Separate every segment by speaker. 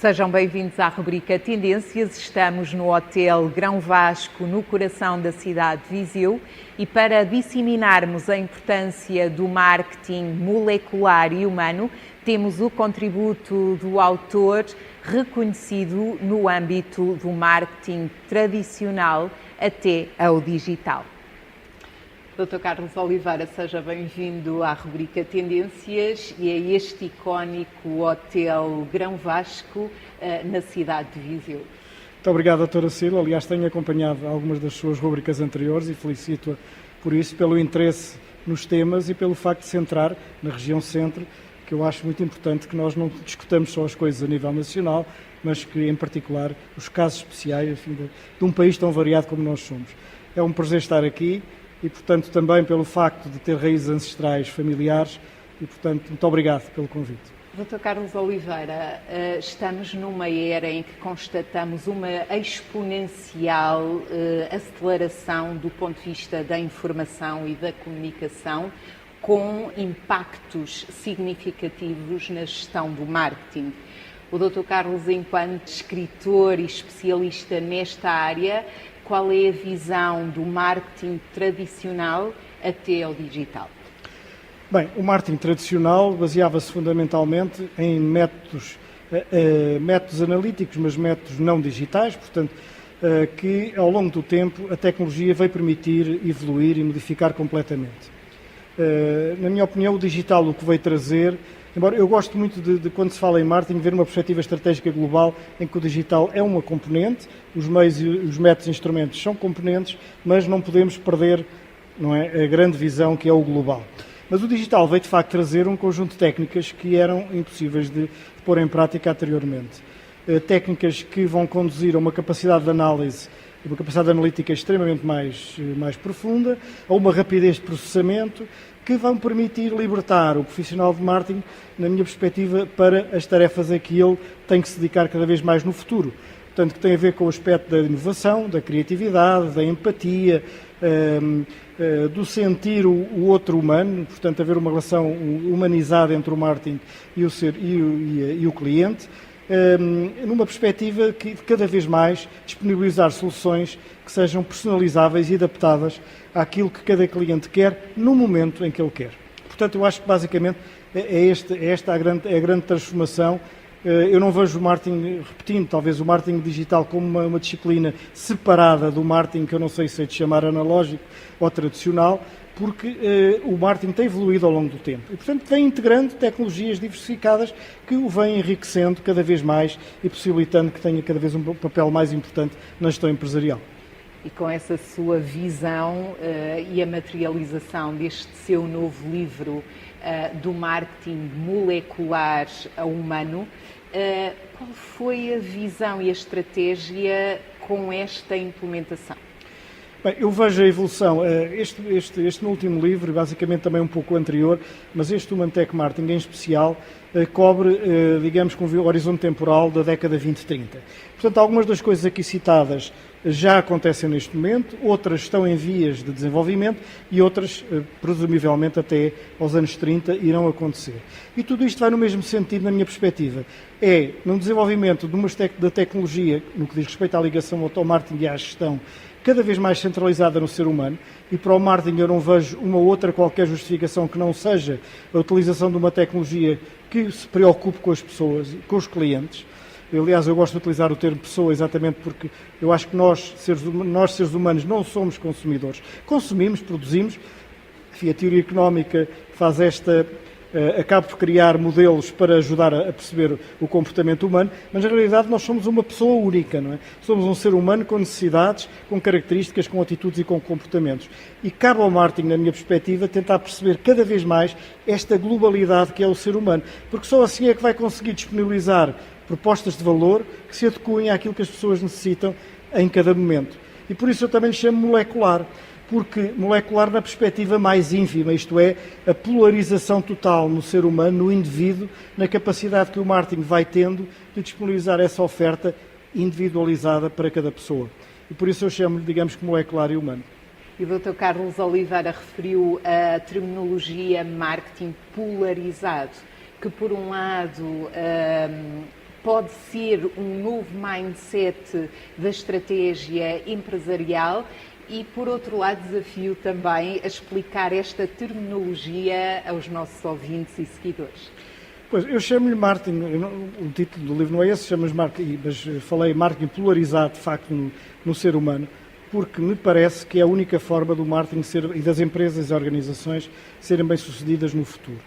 Speaker 1: Sejam bem-vindos à rubrica Tendências. Estamos no Hotel Grão Vasco, no coração da cidade de Viseu, e para disseminarmos a importância do marketing molecular e humano, temos o contributo do autor reconhecido no âmbito do marketing tradicional até ao digital. Dr. Carlos Oliveira, seja bem-vindo à rubrica Tendências e a este icónico Hotel Grão Vasco, na cidade de Viseu.
Speaker 2: Muito obrigado, doutora Cila. Aliás, tenho acompanhado algumas das suas rubricas anteriores e felicito-a por isso, pelo interesse nos temas e pelo facto de se centrar na região centro, que eu acho muito importante que nós não discutamos só as coisas a nível nacional, mas que, em particular, os casos especiais, enfim, de um país tão variado como nós somos. É um prazer estar aqui. E, portanto, também pelo facto de ter raízes ancestrais familiares e, portanto, muito obrigado pelo convite.
Speaker 1: Dr. Carlos Oliveira, estamos numa era em que constatamos uma exponencial aceleração do ponto de vista da informação e da comunicação, com impactos significativos na gestão do marketing. O Dr. Carlos, enquanto escritor e especialista nesta área, qual é a visão do marketing tradicional até ao digital?
Speaker 2: Bem, o marketing tradicional baseava-se fundamentalmente em métodos analíticos, mas métodos não digitais, portanto, que ao longo do tempo a tecnologia veio permitir evoluir e modificar completamente. Na minha opinião, o digital o que veio trazer, embora eu gosto muito de quando se fala em marketing, ver uma perspectiva estratégica global em que o digital é uma componente, os meios e os métodos e instrumentos são componentes, mas não podemos perder, não é, a grande visão que é o global. Mas o digital veio de facto trazer um conjunto de técnicas que eram impossíveis de pôr em prática anteriormente. Técnicas que vão conduzir a uma capacidade de análise, uma capacidade analítica extremamente mais profunda, a uma rapidez de processamento, que vão permitir libertar o profissional de marketing, na minha perspectiva, para as tarefas a que ele tem que se dedicar cada vez mais no futuro. Portanto, que tem a ver com o aspecto da inovação, da criatividade, da empatia, do sentir o outro humano, portanto, haver uma relação humanizada entre o marketing e o cliente, numa perspectiva que cada vez mais disponibilizar soluções que sejam personalizáveis e adaptadas àquilo que cada cliente quer no momento em que ele quer. Portanto, eu acho que basicamente é esta a grande transformação. Eu não vejo o marketing, repetindo, talvez o marketing digital como uma disciplina separada do marketing, que eu não sei se é de chamar analógico ou tradicional, porque o marketing tem evoluído ao longo do tempo e, portanto, vem integrando tecnologias diversificadas que o vêm enriquecendo cada vez mais e possibilitando que tenha cada vez um papel mais importante na gestão empresarial.
Speaker 1: E com essa sua visão e a materialização deste seu novo livro do marketing molecular ao humano, qual foi a visão e a estratégia com esta implementação?
Speaker 2: Bem, eu vejo a evolução, este meu último livro, basicamente também um pouco anterior, mas este Human Tech Marketing em especial, cobre, digamos, com um horizonte temporal da década 20-30. Portanto, algumas das coisas aqui citadas já acontecem neste momento, outras estão em vias de desenvolvimento e outras, presumivelmente, até aos anos 30 irão acontecer. E tudo isto vai no mesmo sentido, na minha perspectiva. É no desenvolvimento da tecnologia, no que diz respeito à ligação ao marketing e à gestão, cada vez mais centralizada no ser humano, e para o marketing eu não vejo uma outra qualquer justificação que não seja a utilização de uma tecnologia que se preocupe com as pessoas e com os clientes. Aliás, eu gosto de utilizar o termo pessoa exatamente porque eu acho que nós, seres humanos, não somos consumidores. Consumimos, produzimos. Enfim, a teoria económica faz acaba por criar modelos para ajudar a perceber o comportamento humano, mas na realidade nós somos uma pessoa única, não é? Somos um ser humano com necessidades, com características, com atitudes e com comportamentos. E cabe ao marketing, na minha perspectiva, tentar perceber cada vez mais esta globalidade que é o ser humano, porque só assim é que vai conseguir disponibilizar propostas de valor que se adequem àquilo que as pessoas necessitam em cada momento. E por isso eu também lhe chamo molecular, porque molecular na perspectiva mais ínfima, isto é, a polarização total no ser humano, no indivíduo, na capacidade que o marketing vai tendo de disponibilizar essa oferta individualizada para cada pessoa. E por isso eu chamo-lhe, digamos, que molecular e humano.
Speaker 1: E o Dr. Carlos Oliveira referiu a terminologia marketing polarizado, que por um lado pode ser um novo mindset da estratégia empresarial e, por outro lado, desafio também a explicar esta terminologia aos nossos ouvintes e seguidores.
Speaker 2: Pois, eu chamo-lhe marketing, o título do livro não é esse, chamo-lhe marketing, mas falei marketing polarizado, de facto, no ser humano, porque me parece que é a única forma do marketing e das empresas e organizações serem bem-sucedidas no futuro.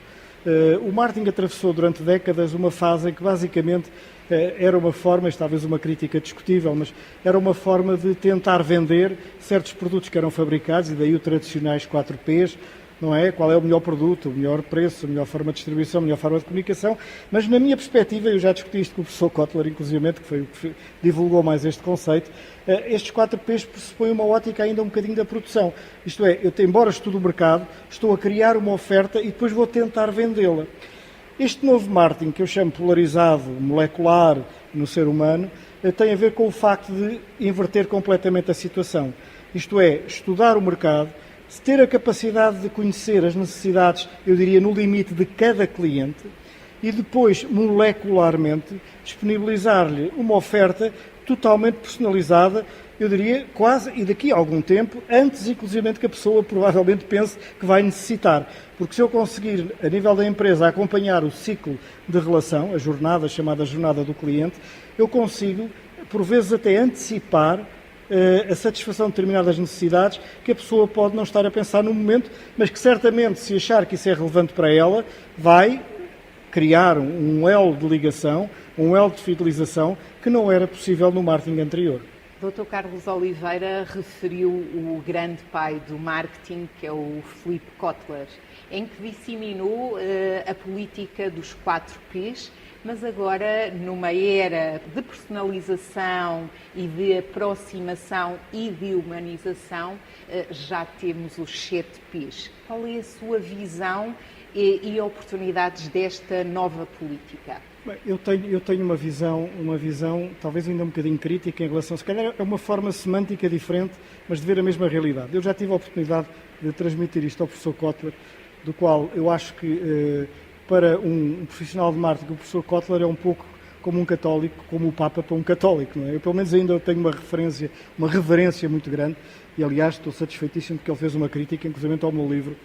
Speaker 2: O marketing atravessou durante décadas uma fase em que basicamente era uma forma, isto talvez uma crítica discutível, mas era uma forma de tentar vender certos produtos que eram fabricados, e daí os tradicionais 4Ps, não é? Qual é o melhor produto, o melhor preço, a melhor forma de distribuição, a melhor forma de comunicação, mas na minha perspectiva, eu já discuti isto com o professor Kotler, inclusivamente, que foi o que divulgou mais este conceito, estes 4Ps pressupõem uma ótica ainda um bocadinho da produção. Isto é, embora estude o mercado, estou a criar uma oferta e depois vou tentar vendê-la. Este novo marketing, que eu chamo polarizado, molecular no ser humano, tem a ver com o facto de inverter completamente a situação. Isto é, estudar o mercado, ter a capacidade de conhecer as necessidades, eu diria, no limite de cada cliente e depois, molecularmente, disponibilizar-lhe uma oferta totalmente personalizada, eu diria, quase, e daqui a algum tempo, antes, inclusivamente, que a pessoa provavelmente pense que vai necessitar. Porque se eu conseguir, a nível da empresa, acompanhar o ciclo de relação, a jornada, chamada jornada do cliente, eu consigo, por vezes, até antecipar a satisfação de determinadas necessidades que a pessoa pode não estar a pensar no momento, mas que certamente, se achar que isso é relevante para ela, vai criar um elo de ligação, um elo de fidelização que não era possível no marketing anterior.
Speaker 1: Dr. Carlos Oliveira referiu o grande pai do marketing, que é o Philip Kotler, em que disseminou a política dos 4Ps, mas agora, numa era de personalização e de aproximação e de humanização, já temos os 7Ps. Qual é a sua visão e oportunidades desta nova política?
Speaker 2: Bem, eu tenho uma visão talvez ainda um bocadinho crítica em relação, se calhar é uma forma semântica diferente, mas de ver a mesma realidade. Eu já tive a oportunidade de transmitir isto ao professor Kotler, do qual eu acho que para um profissional de marketing, o professor Kotler é um pouco como um católico, como o Papa para um católico, não é? Eu pelo menos ainda tenho uma reverência muito grande e aliás estou satisfeitíssimo porque ele fez uma crítica, inclusive ao meu livro,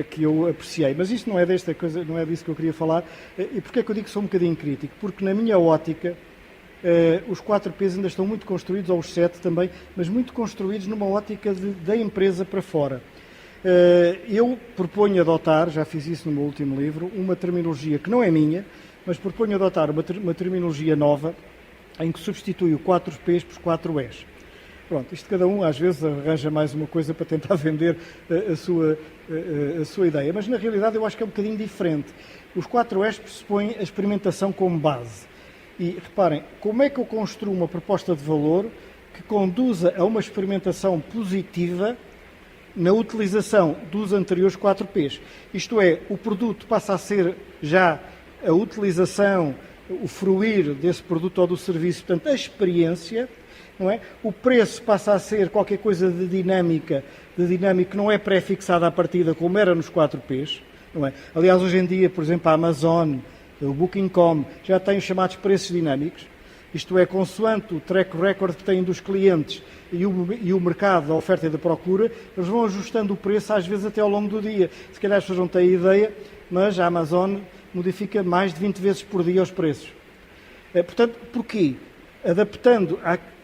Speaker 2: que eu apreciei. Mas isto não é desta coisa, não é disso que eu queria falar. E porquê é que eu digo que sou um bocadinho crítico? Porque na minha ótica, os 4Ps ainda estão muito construídos, ou os 7 também, mas muito construídos numa ótica da empresa para fora. Eu proponho adotar, já fiz isso no meu último livro, uma terminologia que não é minha, mas proponho adotar uma terminologia nova, em que substitui o 4Ps por 4Es. Pronto, isto cada um às vezes arranja mais uma coisa para tentar vender a sua ideia, mas na realidade eu acho que é um bocadinho diferente. Os 4Es pressupõem a experimentação como base. E reparem, como é que eu construo uma proposta de valor que conduza a uma experimentação positiva na utilização dos anteriores 4Ps? Isto é, o produto passa a ser já a utilização, o fruir desse produto ou do serviço, portanto, a experiência, não é? O preço passa a ser qualquer coisa de dinâmica que não é pré-fixada à partida, como era nos 4Ps, não é? Aliás, hoje em dia, por exemplo, a Amazon, o Booking.com, já tem os chamados preços dinâmicos, isto é, consoante o track record que têm dos clientes e o mercado, a oferta e da procura, eles vão ajustando o preço, às vezes até ao longo do dia. Se calhar as pessoas não têm ideia, mas a Amazon modifica mais de 20 vezes por dia os preços. Portanto, porquê? Adaptando,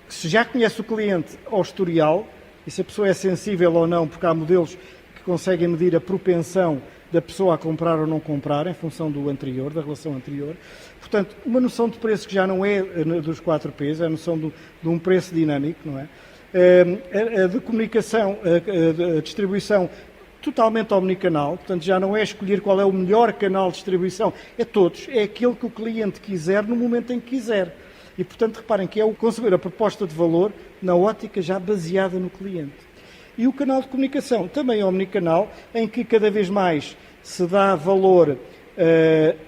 Speaker 2: se já conhece o cliente ao historial, e se a pessoa é sensível ou não, porque há modelos que conseguem medir a propensão da pessoa a comprar ou não comprar, em função do anterior, da relação anterior. Portanto, uma noção de preço que já não é dos 4Ps, é a noção de um preço dinâmico, não é? A de comunicação, a distribuição totalmente omnicanal, portanto já não é escolher qual é o melhor canal de distribuição, é todos, é aquele que o cliente quiser no momento em que quiser. E portanto reparem que é o conceber a proposta de valor na ótica já baseada no cliente. E o canal de comunicação também é omnicanal, em que cada vez mais se dá valor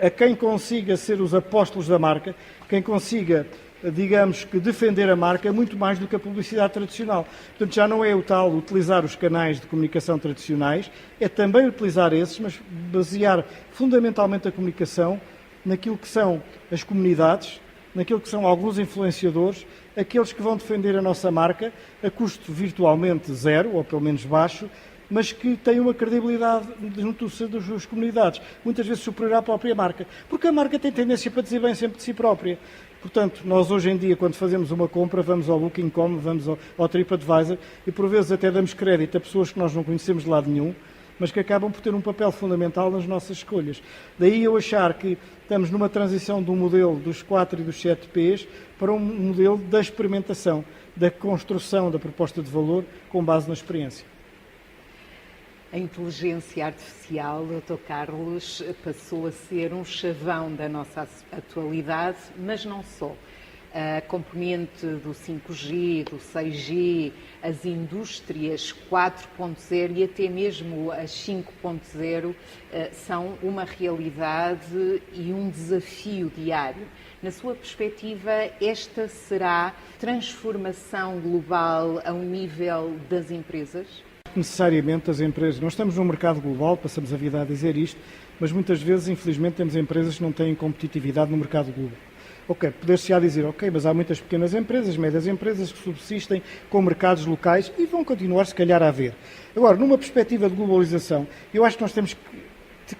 Speaker 2: a quem consiga ser os apóstolos da marca, quem consiga, digamos que, defender a marca muito mais do que a publicidade tradicional. Portanto, já não é o tal utilizar os canais de comunicação tradicionais, é também utilizar esses, mas basear fundamentalmente a comunicação naquilo que são as comunidades, naquilo que são alguns influenciadores, aqueles que vão defender a nossa marca a custo virtualmente zero, ou pelo menos baixo, mas que têm uma credibilidade junto das suas comunidades, muitas vezes superior à própria marca, porque a marca tem tendência para dizer bem sempre de si própria. Portanto, nós hoje em dia, quando fazemos uma compra, vamos ao Booking.com, vamos ao TripAdvisor e por vezes até damos crédito a pessoas que nós não conhecemos de lado nenhum, mas que acabam por ter um papel fundamental nas nossas escolhas. Daí eu achar que estamos numa transição de um modelo dos 4 e dos 7 Ps para um modelo da experimentação, da construção da proposta de valor com base na experiência.
Speaker 1: A inteligência artificial, Dr. Carlos, passou a ser um chavão da nossa atualidade, mas não só. A componente do 5G, do 6G, as indústrias 4.0 e até mesmo as 5.0 são uma realidade e um desafio diário. Na sua perspectiva, esta será transformação global ao nível das empresas?
Speaker 2: Necessariamente as empresas, nós estamos num mercado global, passamos a vida a dizer isto, mas muitas vezes, infelizmente, temos empresas que não têm competitividade no mercado global. Ok, poder-se-á dizer, ok, mas há muitas pequenas empresas, médias empresas que subsistem com mercados locais e vão continuar, se calhar, a haver. Agora, numa perspectiva de globalização, eu acho que nós temos que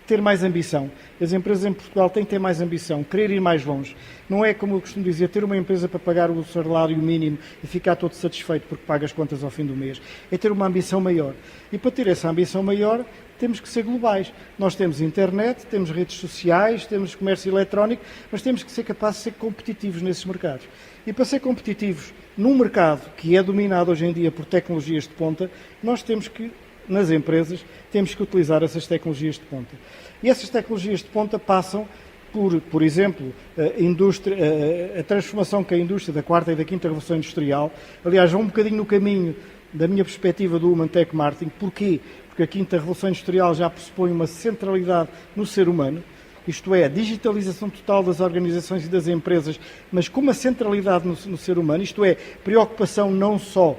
Speaker 2: ter mais ambição. As empresas em Portugal têm que ter mais ambição, querer ir mais longe. Não é, como eu costumo dizer, ter uma empresa para pagar o salário mínimo e ficar todo satisfeito porque paga as contas ao fim do mês. É ter uma ambição maior. E para ter essa ambição maior, temos que ser globais. Nós temos internet, temos redes sociais, temos comércio eletrónico, mas temos que ser capazes de ser competitivos nesses mercados. E para ser competitivos num mercado que é dominado hoje em dia por tecnologias de ponta, nós temos que, nas empresas, temos que utilizar essas tecnologias de ponta. E essas tecnologias de ponta passam por exemplo, a transformação que a indústria da 4ª e da 5ª Revolução Industrial, aliás, vão um bocadinho no caminho da minha perspectiva do Human Tech Marketing. Porquê? Porque a 5ª Revolução Industrial já pressupõe uma centralidade no ser humano, isto é, a digitalização total das organizações e das empresas, mas com uma centralidade no ser humano, isto é, preocupação não só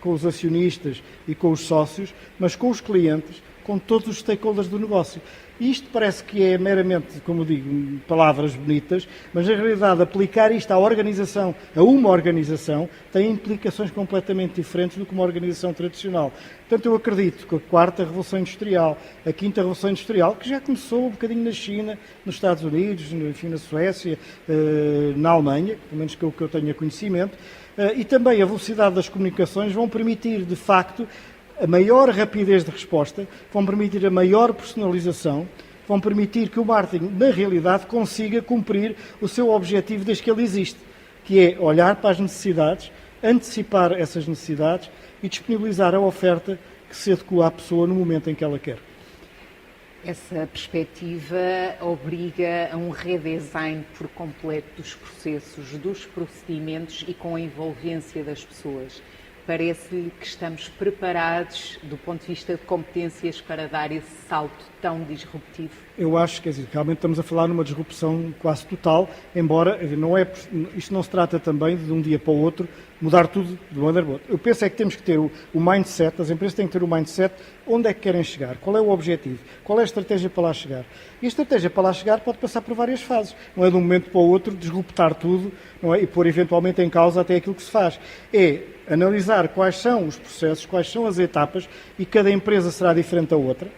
Speaker 2: com os acionistas e com os sócios, mas com os clientes, com todos os stakeholders do negócio. E isto parece que é meramente, como digo, palavras bonitas, mas na realidade aplicar isto à organização, a uma organização, tem implicações completamente diferentes do que uma organização tradicional. Portanto, eu acredito que a 4ª Revolução Industrial, a 5ª Revolução Industrial, que já começou um bocadinho na China, nos Estados Unidos, enfim, na Suécia, na Alemanha, pelo menos que eu tenha conhecimento, e também a velocidade das comunicações vão permitir, de facto, a maior rapidez de resposta, vão permitir a maior personalização, vão permitir que o marketing, na realidade, consiga cumprir o seu objetivo desde que ele existe, que é olhar para as necessidades, antecipar essas necessidades e disponibilizar a oferta que se adequa à pessoa no momento em que ela quer.
Speaker 1: Essa perspectiva obriga a um redesign por completo dos processos, dos procedimentos e com a envolvência das pessoas. Parece-lhe que estamos preparados, do ponto de vista de competências, para dar esse salto tão disruptivo?
Speaker 2: Eu acho que realmente estamos a falar numa disrupção quase total, embora isto não se trata também de um dia para o outro mudar tudo de maneira boa. Eu penso é que temos que ter o mindset, as empresas têm que ter o mindset, onde é que querem chegar, qual é o objetivo, qual é a estratégia para lá chegar. E a estratégia para lá chegar pode passar por várias fases, não é de um momento para o outro disruptar tudo, não é? E pôr eventualmente em causa até aquilo que se faz. É analisar quais são os processos, quais são as etapas, e cada empresa será diferente da outra,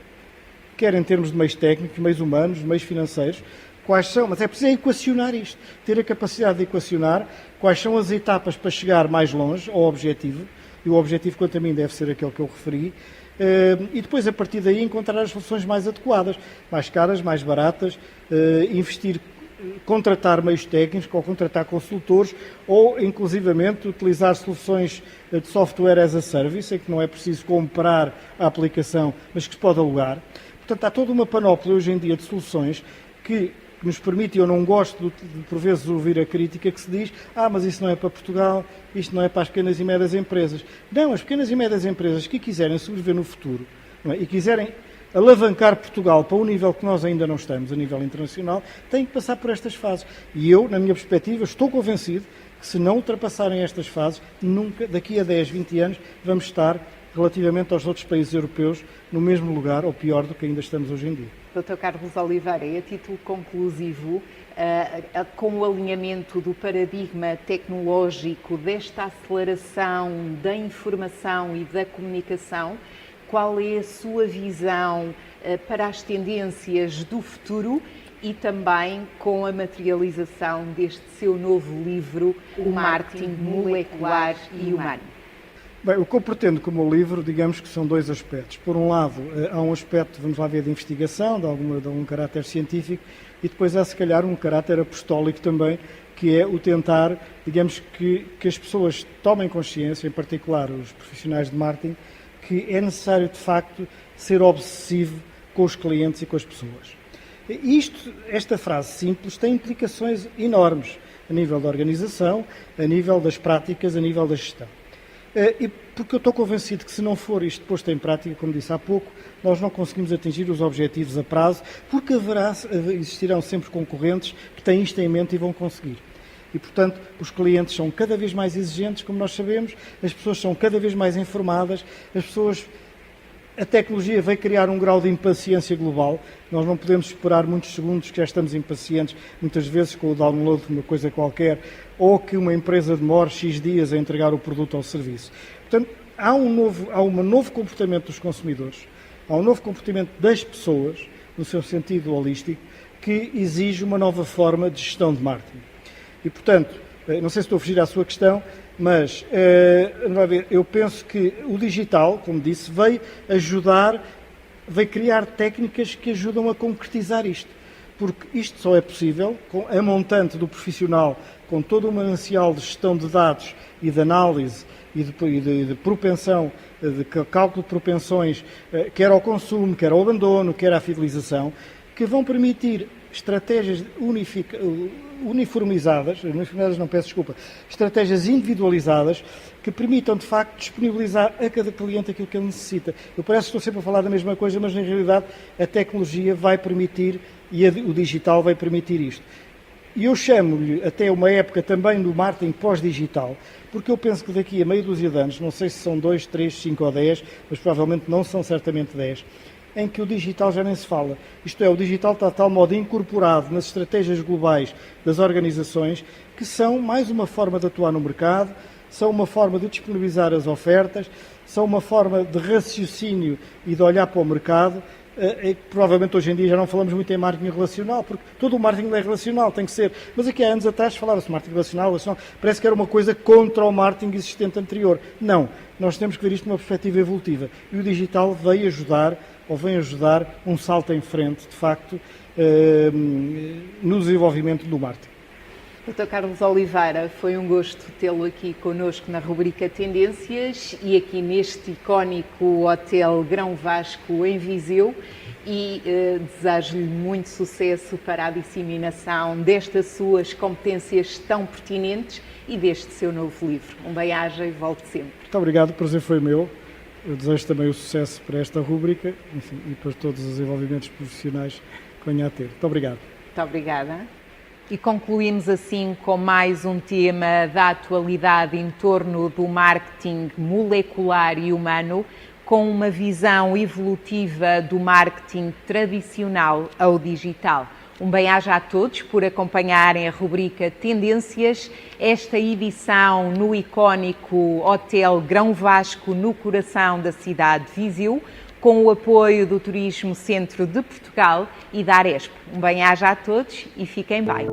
Speaker 2: quer em termos de meios técnicos, meios humanos, meios financeiros, quais são, mas é preciso equacionar isto, ter a capacidade de equacionar quais são as etapas para chegar mais longe ao objetivo, e o objetivo, quanto a mim, deve ser aquele que eu referi, e depois, a partir daí, encontrar as soluções mais adequadas, mais caras, mais baratas, investir, contratar meios técnicos, ou contratar consultores, ou, inclusivamente, utilizar soluções de software as a service, em que não é preciso comprar a aplicação, mas que se pode alugar. Portanto, há toda uma panóplia hoje em dia de soluções que nos permite, eu não gosto de por vezes ouvir a crítica que se diz, mas isso não é para Portugal, isto não é para as pequenas e médias empresas. Não, as pequenas e médias empresas que quiserem sobreviver no futuro, não é? E quiserem alavancar Portugal para um nível que nós ainda não estamos, a nível internacional, têm que passar por estas fases. E eu, na minha perspectiva, estou convencido que se não ultrapassarem estas fases, nunca, daqui a 10, 20 anos, vamos estar, relativamente aos outros países europeus, no mesmo lugar, ou pior do que ainda estamos hoje em dia.
Speaker 1: Dr. Carlos Oliveira, a título conclusivo, com o alinhamento do paradigma tecnológico, desta aceleração da informação e da comunicação, qual é a sua visão para as tendências do futuro e também com a materialização deste seu novo livro, O Marketing Molecular e Humano?
Speaker 2: Bem, o que eu pretendo com o meu livro, digamos que são dois aspectos. Por um lado, há um aspecto, vamos lá ver, de investigação, de algum caráter científico, e depois há, se calhar, um caráter apostólico também, que é o tentar, digamos, que as pessoas tomem consciência, em particular os profissionais de marketing, que é necessário, de facto, ser obsessivo com os clientes e com as pessoas. Esta frase simples tem implicações enormes a nível da organização, a nível das práticas, a nível da gestão. E porque eu estou convencido que se não for isto posto em prática, como disse há pouco, nós não conseguimos atingir os objetivos a prazo, porque existirão sempre concorrentes que têm isto em mente e vão conseguir. E, portanto, os clientes são cada vez mais exigentes, como nós sabemos, as pessoas são cada vez mais informadas, a tecnologia vai criar um grau de impaciência global. Nós não podemos esperar muitos segundos, que já estamos impacientes, muitas vezes com o download de uma coisa qualquer, ou que uma empresa demore X dias a entregar o produto ou o serviço. Portanto, há um novo comportamento dos consumidores, há um novo comportamento das pessoas, no seu sentido holístico, que exige uma nova forma de gestão de marketing. E, portanto, não sei se estou a fugir à sua questão, mas eu penso que o digital, como disse, veio criar técnicas que ajudam a concretizar isto. Porque isto só é possível com a montante do profissional, com todo o manancial de gestão de dados e de análise e de propensão, de cálculo de propensões, quer ao consumo, quer ao abandono, quer à fidelização, que vão permitir estratégias estratégias individualizadas que permitam, de facto, disponibilizar a cada cliente aquilo que ele necessita. Eu parece que estou sempre a falar da mesma coisa, mas, na realidade, a tecnologia vai permitir e o digital vai permitir isto. E eu chamo-lhe até uma época também do marketing pós-digital, porque eu penso que daqui a meia dúzia de anos, não sei se são 2, 3, 5 ou 10, mas provavelmente não são certamente 10, em que o digital já nem se fala. Isto é, o digital está de tal modo incorporado nas estratégias globais das organizações que são mais uma forma de atuar no mercado, são uma forma de disponibilizar as ofertas, são uma forma de raciocínio e de olhar para o mercado. Provavelmente hoje em dia já não falamos muito em marketing relacional, porque todo o marketing é relacional, tem que ser. Mas aqui há anos atrás falava-se de marketing relacional, parece que era uma coisa contra o marketing existente anterior. Não, nós temos que ver isto numa perspectiva evolutiva. E o digital vem ajudar um salto em frente, de facto, no desenvolvimento do marketing.
Speaker 1: Dr. Carlos Oliveira, foi um gosto tê-lo aqui connosco na rubrica Tendências e aqui neste icónico Hotel Grão Vasco em Viseu e desejo-lhe muito sucesso para a disseminação destas suas competências tão pertinentes e deste seu novo livro. Um bem-aja e volte sempre.
Speaker 2: Muito obrigado, o prazer foi meu. Eu desejo também o sucesso para esta rúbrica, enfim, e para todos os desenvolvimentos profissionais que venha a ter. Muito obrigado.
Speaker 1: Muito obrigada. E concluímos assim com mais um tema da atualidade em torno do marketing molecular e humano, com uma visão evolutiva do marketing tradicional ao digital. Um bem-aja a todos por acompanharem a rubrica Tendências, esta edição no icónico Hotel Grão Vasco, no coração da cidade de Viseu, com o apoio do Turismo Centro de Portugal e da Aresp. Um bem-aja a todos e fiquem bem.